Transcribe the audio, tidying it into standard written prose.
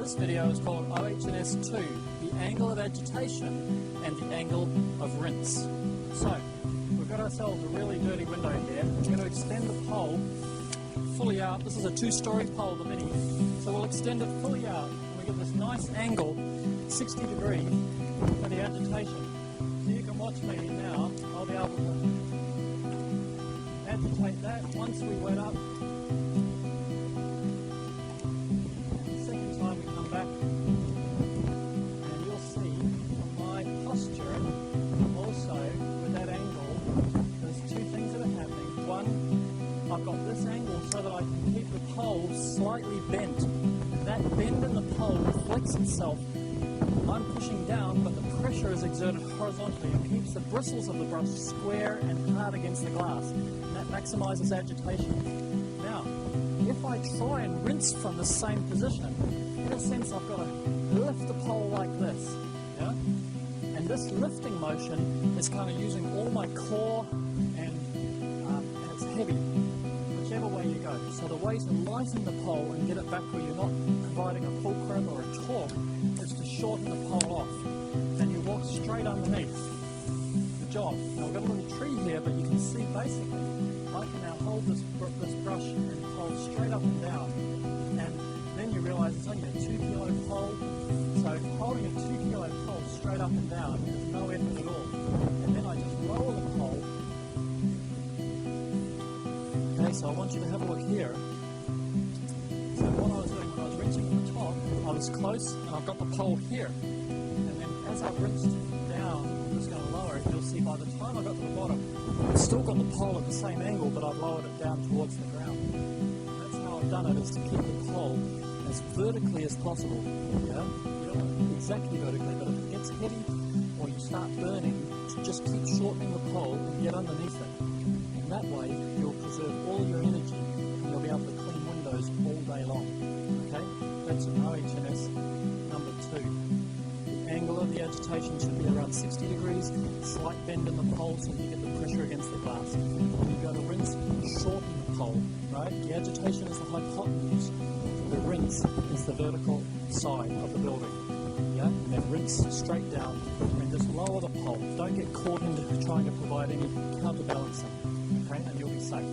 This video is called OH&S2, the angle of agitation and the angle of rinse. So, we've got ourselves a really dirty window here. We're going to extend the pole fully out. This is a 2-story pole, the mini. So we'll extend it fully out and we get this nice angle, 60 degrees, for the agitation. So you can watch me now. I'll be able to agitate that once we wet up. I've got this angle so that I can keep the pole slightly bent. That bend in the pole reflects itself. I'm pushing down, but the pressure is exerted horizontally and keeps the bristles of the brush square and hard against the glass. And that maximizes agitation. Now, if I try and rinse from the same position, in a sense I've got to lift the pole like this. Yeah? And this lifting motion is kind of using all my core and it's heavy. Whichever way you go. So the way to lighten the pole and get it back where you're not providing a fulcrum or a torque is to shorten the pole off. Then you walk straight underneath the job. Now we've got a little tree here, but you can see basically I can now hold this brush and pole straight up and down. And then you realise it's only a 2 kilo pole. So holding a 2 kilo pole straight up and down is no effort at all. And then I just lower the pole. So I want you to have a look here. So what I was doing when I was rinsing from the top, I was close and I've got the pole here. And then as I've rinsed down, I'm just going to lower it. You'll see by the time I got to the bottom, I've still got the pole at the same angle, but I've lowered it down towards the ground. And that's how I've done it, is to keep the pole as vertically as possible. Yeah? You don't want it exactly vertically, but if it gets heavy or you start burning, just keep shortening the pole and get underneath it. And that way, you'll preserve all your energy and you'll be able to clean windows all day long. Okay? That's an OH&S number 2. The angle of the agitation should be around 60 degrees, slight bend in the pole so that you get the pressure against the glass. When you go to rinse, shorten the pole, right? The agitation is the hypotenuse. The rinse is the vertical side of the building. Yeah? And then rinse straight down and just lower the pole. Don't get caught into trying to provide any counterbalancing. Okay, and you'll be safe.